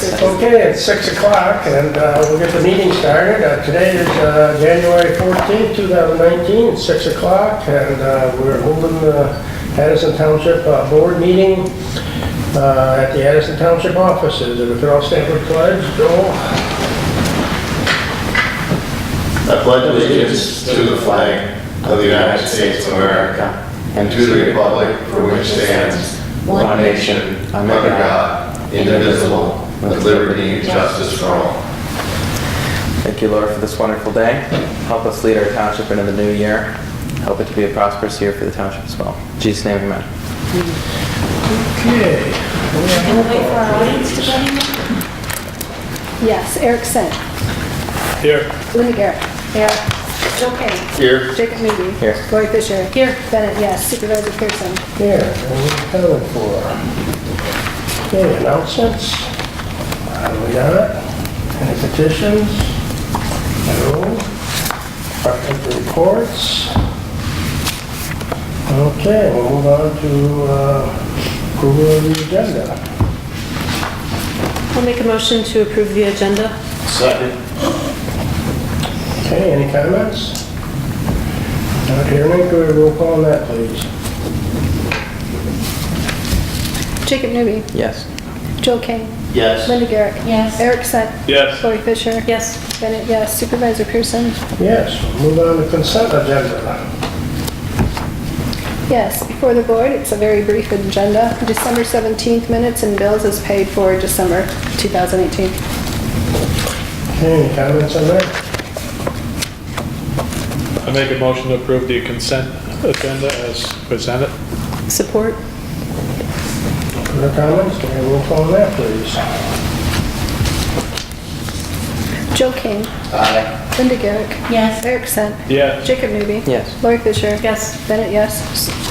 Okay, it's 6 o'clock and we'll get the meeting started. Today is January 14th, 2019, it's 6 o'clock and we're holding the Addison Township board meeting at the Addison Township offices. And if you'll all stand for the pledge, Joel. I pledge allegiance to the flag of the United States of America and to the republic for which stands one nation, under God, indivisible, with liberty and justice for all. Thank you, Lord, for this wonderful day. Help us lead our township into the new year. Help it to be a prosperous year for the township as well. In Jesus' name, amen. Okay. And wait for our audience to get in. Yes, Eric Sent. Here. Linda Garrett. Here. Joe Kane. Here. Jacob Newby. Here. Lori Fisher. Here. Bennett, yes. Supervisor Pearson. Here, and we're coming for. Okay, announcements. We got it. Any petitions? No. Department reports. Okay, we'll move on to approval of the agenda. I'll make a motion to approve the agenda. Second. Okay, any comments? Not hearing any, go to roll call on that, please. Jacob Newby. Yes. Joe Kane. Yes. Linda Garrett. Yes. Eric Sent. Yes. Lori Fisher. Yes. Bennett, yes. Supervisor Pearson. Yes, we'll move on to consent agenda. Yes, before the board, it's a very brief agenda. December 17th minutes and bills is paid for December 2018. Okay, any comments on that? I make a motion to approve the consent agenda as presented. Support. Further comments? Can we roll call on that, please? Joe King. Aye. Linda Garrett. Yes. Eric Sent. Yes. Jacob Newby. Yes. Lori Fisher. Yes. Bennett, yes.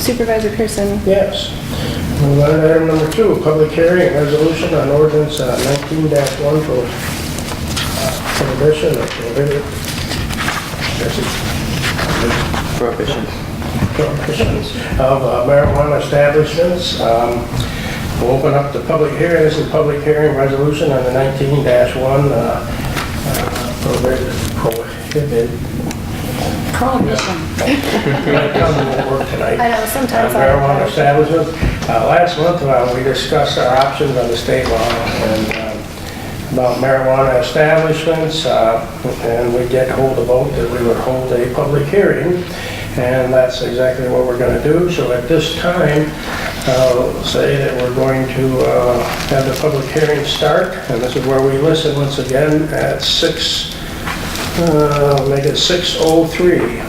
Supervisor Pearson. Yes. Move on to item number 2, public hearing, resolution on ordinance 19-1 for prohibition of prohibitions of marijuana establishments. We'll open up the public hearing. This is a public hearing resolution on the 19-1 prohibited. Prohibition. Won't work tonight. I know, sometimes I... Marijuana establishments. Last month, we discussed our options on the state law and about marijuana establishments, and we did hold a vote that we would hold a public hearing, and that's exactly what we're going to do. So at this time, I'll say that we're going to have the public hearing start, and this is where we listen once again at make it 6:03.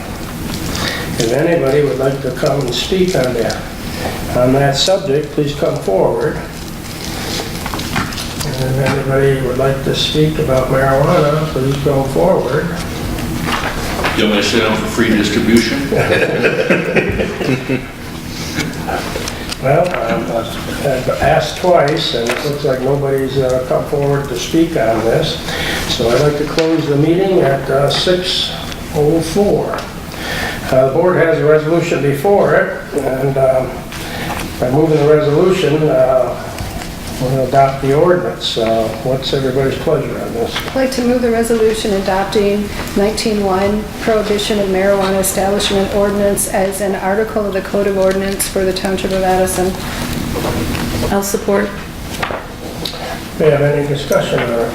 If anybody would like to come and speak on that subject, please come forward. And if anybody would like to speak about marijuana, please come forward. You want me to sit down for free distribution? Well, I've asked twice, and it looks like nobody's come forward to speak on this. So I'd like to close the meeting at 6:04. The board has a resolution before it, and by moving the resolution, we're going to adopt the ordinance. What's everybody's pleasure on this? I'd like to move the resolution adopting 19-1 prohibition of marijuana establishment ordinance as an article of the Code of Ordinance for the Township of Addison. I'll support. Do you have any discussion on it?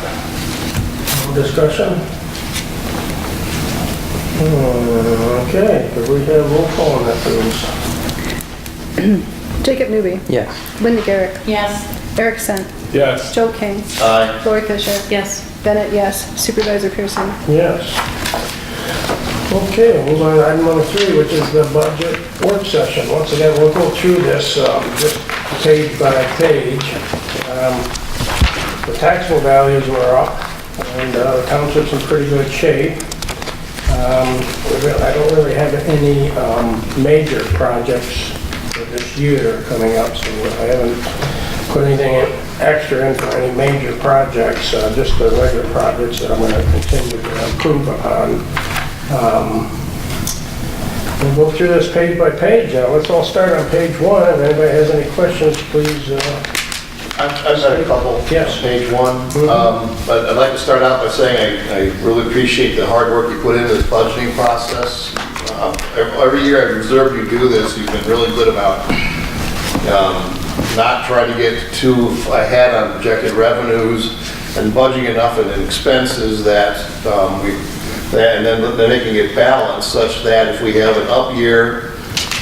No discussion? Okay, could we have roll call on that, please? Jacob Newby. Yes. Linda Garrett. Yes. Eric Sent. Yes. Joe King. Aye. Lori Fisher. Yes. Bennett, yes. Supervisor Pearson. Yes. Okay, we'll move on to item number 3, which is the budget work session. Once again, we'll go through this just page by page. The taxable values were up, and the township's in pretty good shape. I don't really have any major projects for this year coming up, so I haven't put anything extra in for any major projects, just the regular projects that I'm going to continue to improve upon. We'll go through this page by page. Let's all start on page 1. If anybody has any questions, please I've got a couple. Yes. Page one. But I'd like to start out by saying I really appreciate the hard work you put into this budgeting process. Every year I've observed you do this. You've been really good about not trying to get too ahead on projected revenues and budgeting enough in expenses that and then making it balanced such that if we have an up year,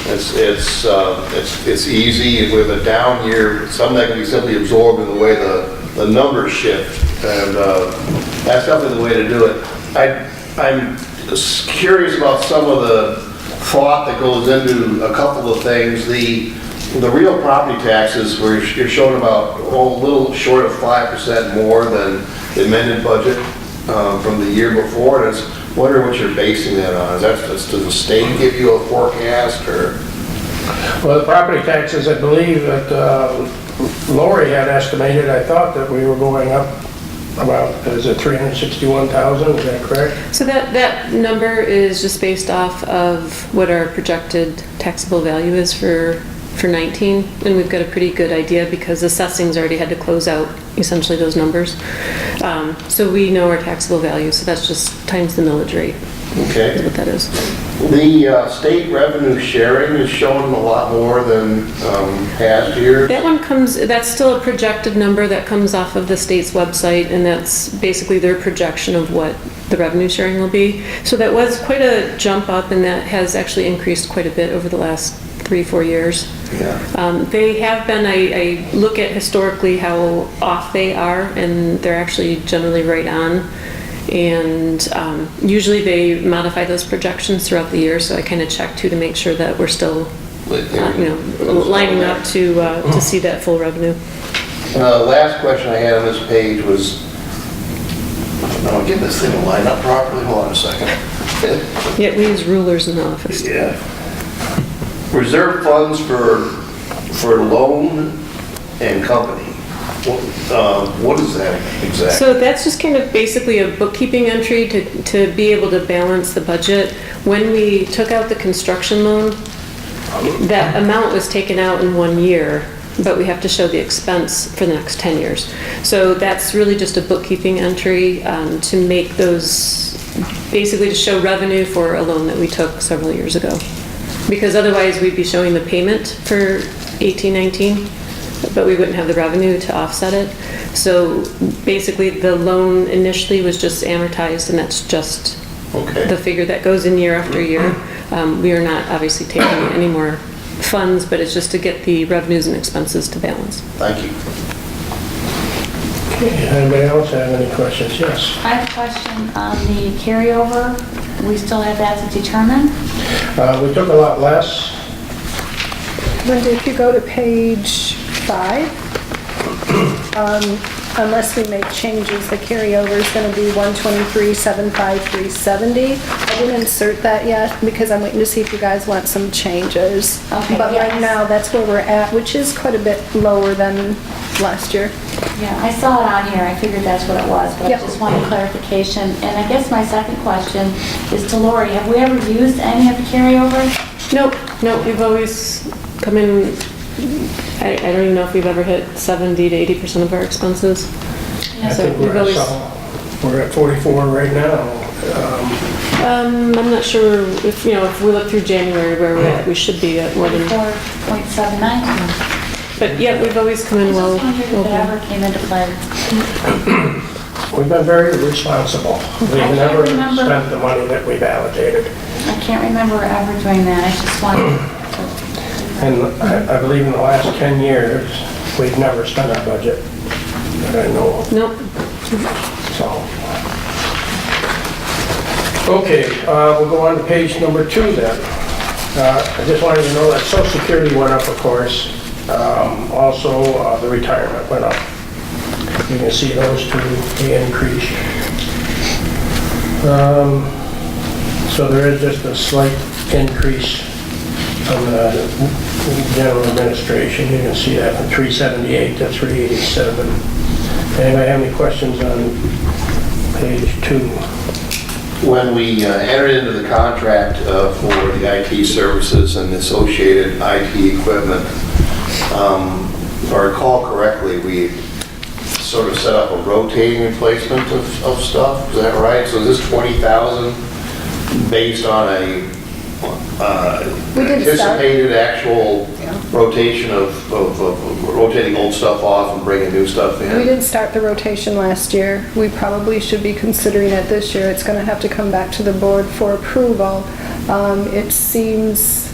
it's easy. With a down year, some that can be simply absorbed in the way the numbers shift, and that's definitely the way to do it. I'm curious about some of the thought that goes into a couple of things. The real property taxes, where you're showing about a little short of 5% more than the amended budget from the year before, and I was wondering what you're basing that on. Does the state give you a forecast, or? Well, the property taxes, I believe that Lori had estimated, I thought that we were going up about, is it 361,000, is that correct? So that number is just based off of what our projected taxable value is for 19, and we've got a pretty good idea because assessing's already had to close out essentially those numbers. So we know our taxable value, so that's just times the millage rate. Okay. Is what that is. The state revenue sharing is showing a lot more than past years. That one that's still a projected number that comes off of the state's website, and that's basically their projection of what the revenue sharing will be. So that was quite a jump up, and that has actually increased quite a bit over the last 3-4 years. Yeah. They have been, I look at historically how off they are, and they're actually generally right on. And usually they modify those projections throughout the year, so I kind of check too to make sure that we're still, lining up to see that full revenue. Last question I had on this page was, I'll get this thing to line up properly. Hold on a second. Yeah, we use rulers in the office. Yeah. Reserve funds for loan and company. What is that exactly? So that's just kind of basically a bookkeeping entry to be able to balance the budget. When we took out the construction loan, that amount was taken out in 1 year, but we have to show the expense for the next 10 years. So that's really just a bookkeeping entry to make those, basically to show revenue for a loan that we took several years ago. Because otherwise we'd be showing the payment for 18-19, but we wouldn't have the revenue to offset it. So basically the loan initially was just amortized, and that's just the figure that goes in year after year. We are not obviously taking any more funds, but it's just to get the revenues and expenses to balance. Thank you. Okay, anybody else have any questions? Yes. I have a question on the carryover. We still have that to determine? We took a lot less. Linda, if you go to page 5, unless we make changes, the carryover is going to be 123,75370. I didn't insert that yet because I'm waiting to see if you guys want some changes. Okay, but yes. right now, that's where we're at, which is quite a bit lower than last year. Yeah, I saw it on here. I figured that's what it was, but Yep. I just wanted clarification. And I guess my second question is to Lori. Have we ever used any of the carryover? Nope, we've always come in, I don't even know if we've ever hit 70 to 80% of our expenses. I So think we've always, we're at 44 right now. I'm not sure if we look through January where we're at, we should be at more than, 4.79. but yeah, we've always come in well. I just wondered if it ever came into play. We've been very responsible. We've can't never remember. spent the money that we've allocated. I can't remember ever doing that. I just wanted to... And I believe in the last 10 years, we've never spent our budget that I know of. Nope. So. Okay, we'll go on to page number 2 then. I just wanted to know that Social Security went up, of course. Also, the retirement went up. You can see those two, the increase. So there is just a slight increase from the general administration. You can see that from 378 to 387. Anybody have any questions on page 2? When we entered into the contract for the IT services and associated IT equipment, if I recall correctly, we sort of set up a rotating replacement of stuff, is that right? So is this 20,000 based on a We did start- anticipated actual Yeah. rotation of rotating old stuff off and bringing new stuff in? We did start the rotation last year. We probably should be considering it this year. It's gonna have to come back to the board for approval. It seems,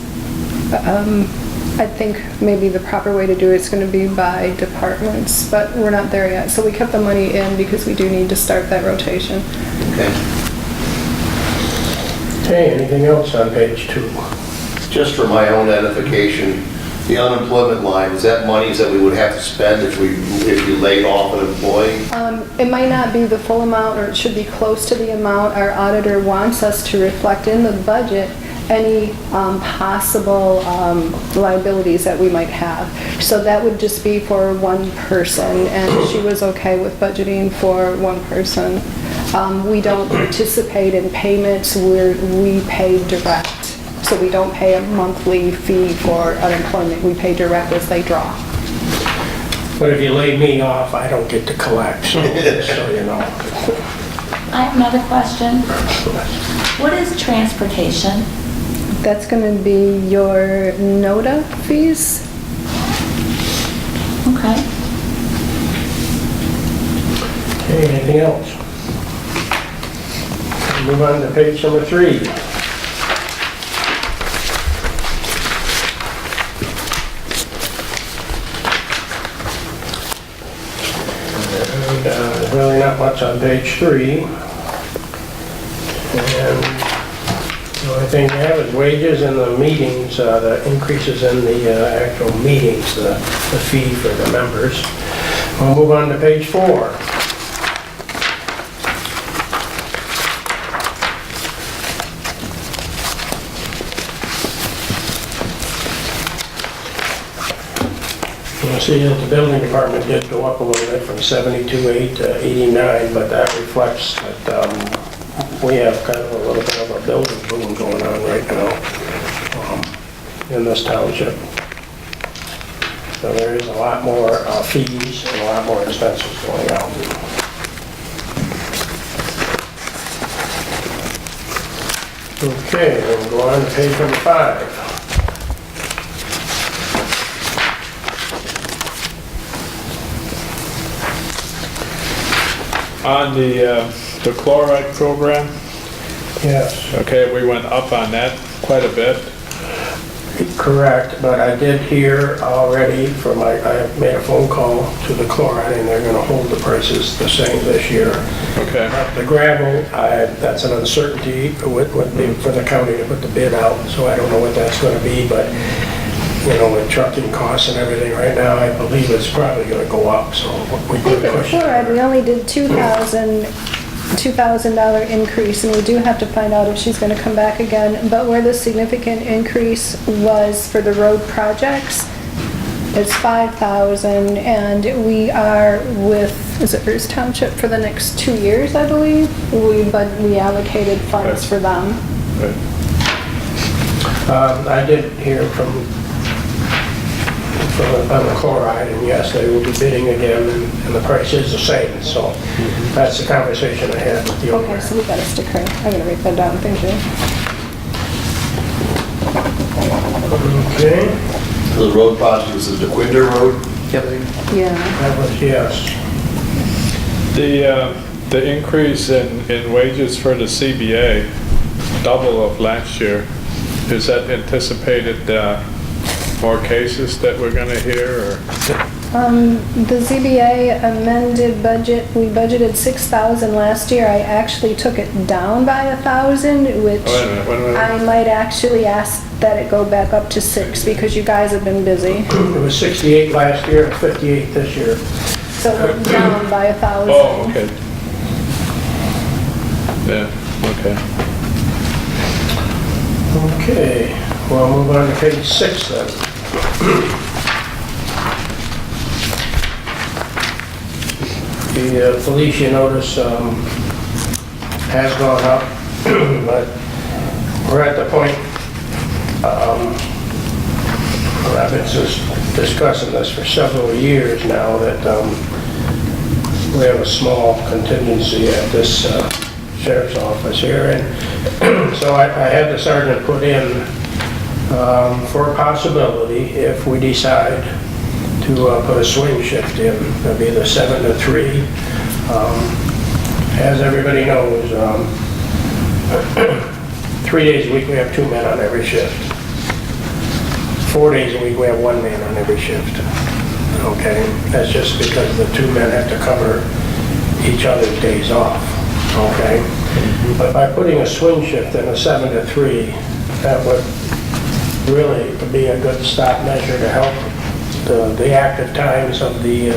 I think maybe the proper way to do it's gonna be by departments, but we're not there yet. So we kept the money in because we do need to start that rotation. Okay. Okay, anything else on page 2? Just for my own edification, the unemployment line, is that monies that we would have to spend if we laid off an employee? It might not be the full amount, or it should be close to the amount. Our auditor wants us to reflect in the budget any possible liabilities that we might have. So that would just be for one person, and she was okay with budgeting for one person. We don't participate in payments, we pay direct. So we don't pay a monthly fee for unemployment, we pay direct as they draw. But if you lay me off, I don't get to collect, so you know. I have another question. What is transportation? That's gonna be your NOTA fees. Okay. Okay, anything else? Move on to page number 3. And really not much on page 3. And the only thing we have is wages and the meetings, the increases in the actual meetings, the fee for the members. We'll move on to page 4. You'll see that the building department did go up a little bit from 72.8 to 89, but that reflects that we have kind of a little bit of a building boom going on right now in this township. So there is a lot more fees and a lot more expenses going out. Okay, we'll go on to page number 5. On the chloride program, Yes, okay, we went up on that quite a bit. correct, but I did hear already from I made a phone call to the chloride and they're gonna hold the prices the same this year. Okay, The gravel, that's an uncertainty would be for the county to put the bid out, so I don't know what that's gonna be, but, you know, with trucking costs and everything right now, I believe it's probably gonna go up, so we I think could for push it. fluoride, we only did $2,000 increase, and we do have to find out if she's gonna come back again. But where the significant increase was for the road projects, it's 5,000, and we are with, is it Bruce Township for the next 2 years, I believe? But we allocated funds for them. right. I did hear from on the chloride, and yes, they will be bidding again, and the price is the same, so that's the conversation I had with the owner. Okay, so we got a sticker. I'm gonna write that down, thank you. Okay, So the road project was the DeQuinder Road? Yep. Yeah. that was yes. The increase in wages for the CBA, double of last year, is that anticipated more cases that we're gonna hear, or? The ZBA amended budget, we budgeted 6,000 last year. I actually took it down by 1,000, which Wait a minute. I might actually ask that it go back up to 6 because you guys have been busy. It was 68 last year and 58 this year. So it went down by 1,000. Oh, okay. Yeah, okay. Okay, we'll move on to page 6 then. The Felicia notice has gone up, but we're at the point I've been discussing this for several years now, that we have a small contingency at this sheriff's office here, and so I had the sergeant put in for a possibility if we decide to put a swing shift in. It'll be the 7 to 3. As everybody knows, 3 days a week we have 2 men on every shift. 4 days a week we have 1 man on every shift. Okay, that's just because the 2 men have to cover each other's days off. Okay, but by putting a swing shift in a 7 to 3, that would really be a good stop measure to help the active times of the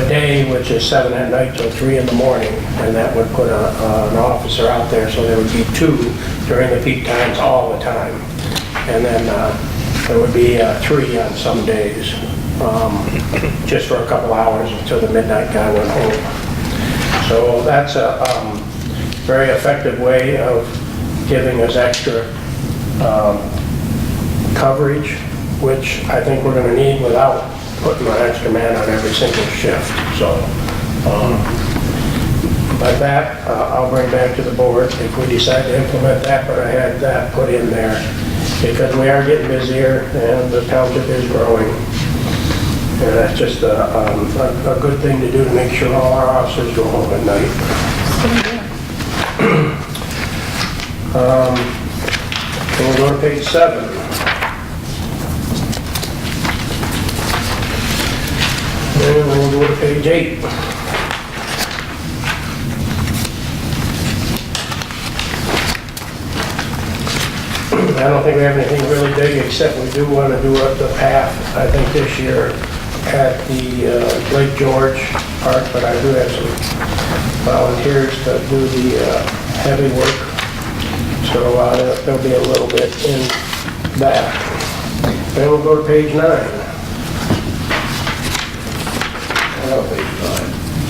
day, which is 7 at night till 3 in the morning, and that would put an officer out there, so there would be 2 during the peak times all the time, and then there would be 3 on some days, just for a couple hours until the midnight guy went home. So that's a very effective way of giving us extra coverage, which I think we're going to need without putting an extra man on every single shift. So, by that, I'll bring back to the board if we decide to implement that, but I had that put in there because we are getting busier and the township is growing. And that's just a good thing to do to make sure all our officers go home at night. So we'll go to page 7. And we'll go to page 8. I don't think we have anything really big, except we do want to do up the path, I think this year at the Lake George Park, but I do have some volunteers to do the heavy work. So there'll be a little bit in that. Then we'll go to page 9.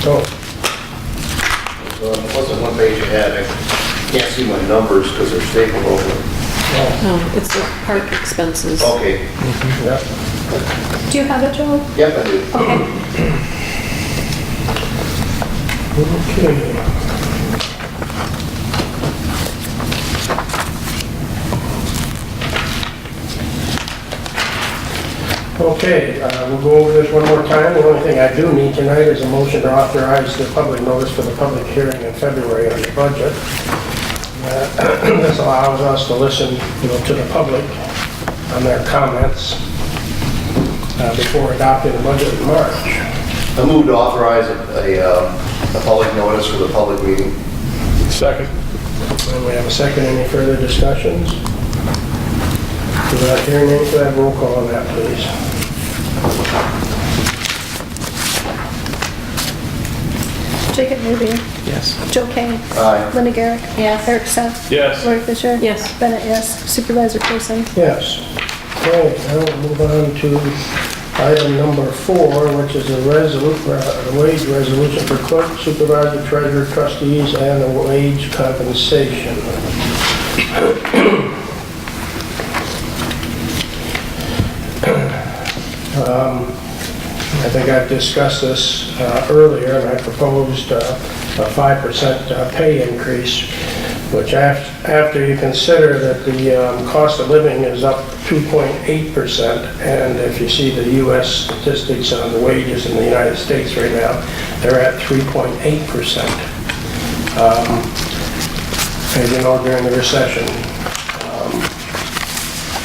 So, It wasn't one page ahead. I can't see my numbers because they're stapled over. Oh, it's the park expenses. Okay. yeah. Do you have it, Joel? Yep, I do. Okay. Okay. Okay, we'll go over this one more time. The only thing I do need tonight is a motion to authorize the public notice for the public hearing in February on the budget. This allows us to listen, to the public on their comments before adopting the budget in March. I moved to authorize a public notice for the public meeting. Second. And we have a second. Any further discussions? Without hearing any, could I have roll call on that, please? Jacob Newby. Yes. Joe Kane. Aye. Linda Garrick. Yes. Eric Steph. Yes. Lori Fisher. Yes. Bennett, yes. Supervisor Pearson. Yes. Okay, now we'll move on to item number 4, which is a wage resolution for clerk, supervisor, treasurer, trustees, and a wage compensation. I think I've discussed this earlier, and I proposed a 5% pay increase, which after you consider that the cost of living is up 2.8%, and if you see the U.S. statistics on the wages in the United States right now, they're at 3.8%. As you know, during the recession,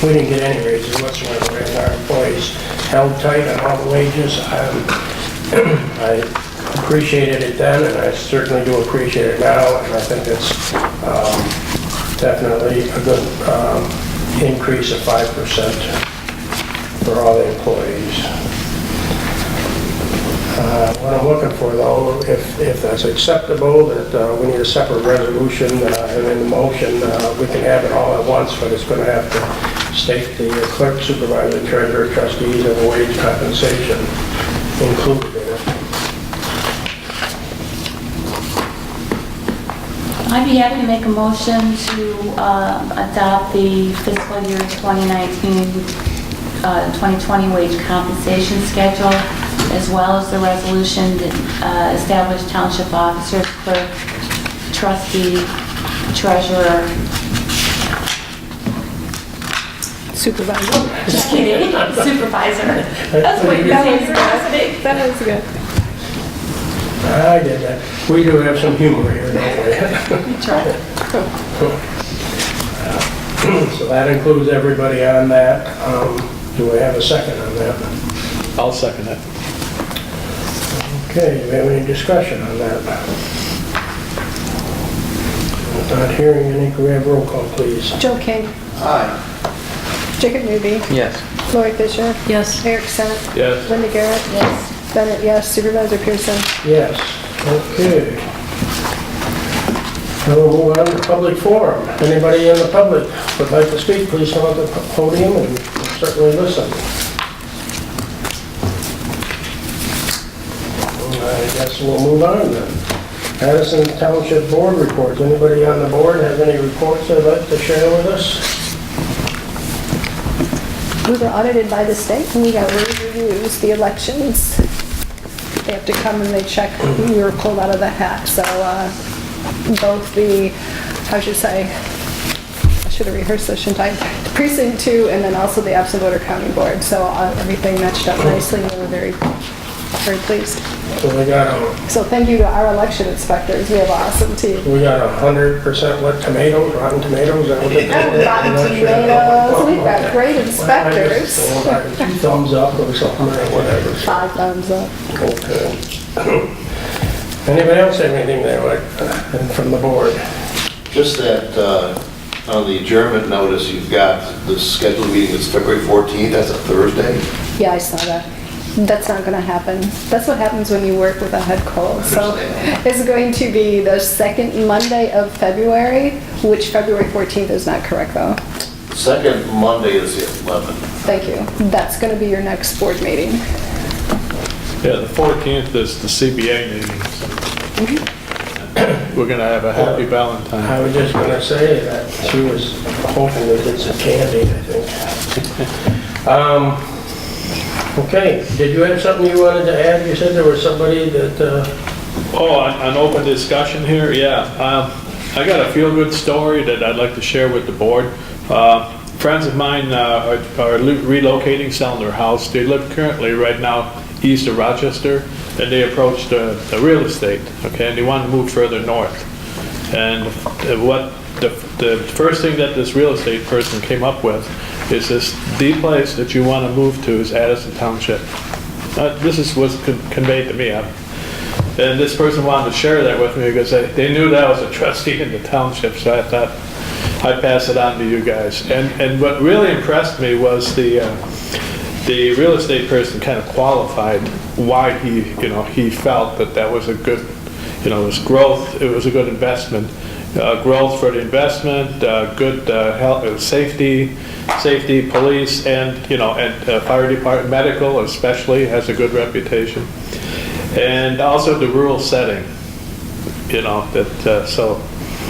we didn't get any raises whatsoever, and our employees held tight on all the wages. I appreciated it then, and I certainly do appreciate it now, and I think it's definitely a good increase of 5% for all the employees. What I'm looking for, though, if that's acceptable, that we need a separate resolution, and in the motion, we can have it all at once, but it's going to have to state the clerk, supervisor, treasurer, trustees, and the wage compensation included in it. I'd be happy to make a motion to adopt the fiscal year 2019, 2020 wage compensation schedule, as well as the resolution that established township officers, clerk, trustee, treasurer. Supervisor. Just kidding, supervisor. That's what you're saying, Cassidy. That was good. I get that. We do have some humor here, don't we? Try. So that includes everybody on that. Do we have a second on that? I'll second it. Okay, do we have any discussion on that? Not hearing any, can we have roll call, please? Joe King. Aye. Jacob Newby. Yes. Lori Fisher. Yes. Eric Sent. Yes. Linda Garrett. Yes. Bennett, yes. Supervisor Pearson. Yes, okay. Now we'll move on to public forum. Anybody in the public would like to speak, please come up to the podium and certainly listen. I guess we'll move on then. Addison Township Board reports. Anybody on the board have any reports they'd like to share with us? We were audited by the state and we got reviews, the elections. They have to come and they check who we were pulled out of the hat. So both the, how should I say, I should have rehearsed this, shouldn't I? The Precinct 2 and then also the absent voter counting board. So everything matched up nicely and we were very, very pleased. So we got So thank you to our election inspectors. We have an awesome team. 100% what tomatoes, rotten tomatoes? Is that what they call it? Rotten I'm not sure. tomatoes. We've got great inspectors. 2 thumbs up or something or whatever. 5 thumbs up. Okay. Anybody else have anything they would, from the board? Just that, on the adjournment notice, you've got the scheduled meeting is February 14th, that's a Thursday. Yeah, I saw that. That's not gonna happen. That's what happens when you work with a head cold. So it's going to be the second Monday of February, which February 14th is not correct though. Second Monday is the 11th. Thank you. That's gonna be your next board meeting. Yeah, the 14th is the CBA meeting. We're gonna have a happy I Valentine. was just gonna say that she was hoping to get some candy, I think. Okay, did you have something you wanted to add? You said there was somebody that, Oh, an open discussion here, yeah. I got a feel-good story that I'd like to share with the board. Friends of mine are relocating, selling their house. They live currently right now east of Rochester, and they approached the real estate, okay, and they want to move further north. And what the first thing that this real estate person came up with is the place that you want to move to is Addison Township. This was conveyed to me. And this person wanted to share that with me because they knew that I was a trustee in the township, so I thought I'd pass it on to you guys. And what really impressed me was the real estate person kind of qualified why he felt that was a good, it was growth, it was a good investment. Growth for the investment, good health, safety, police, and fire department, medical especially has a good reputation, and also the rural setting. So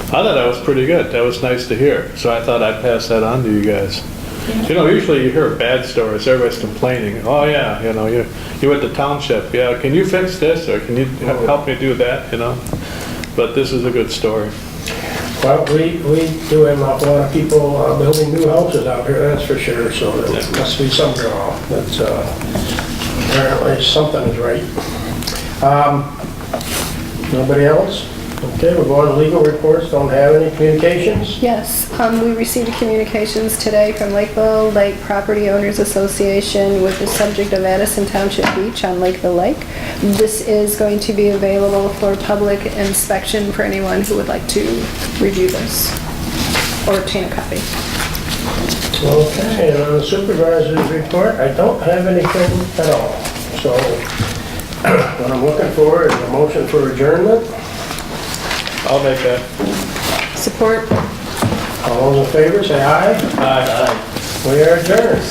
I thought that was pretty good. That was nice to hear. So I thought I'd pass that on to you guys. Usually you hear bad stories. Everybody's complaining. Oh yeah, you at the township. Yeah, can you fix this or can you help me do that? But this is a good story. well, we do have a lot of people building new houses out here, that's for sure, so there must be some draw. That's, apparently something is right. Nobody else? Okay, we're going to legal reports, don't have any communications? Yes, we received communications today from Lakeville Lake Property Owners Association with the subject of Addison Township Beach on Lakeville Lake. This is going to be available for public inspection for anyone who would like to review this or obtain a copy. Okay, and on the supervisor's report, I don't have anything at all. So what I'm looking for is a motion for adjournment. I'll make that. Support. All those in favor, say aye. Aye. We are adjourned.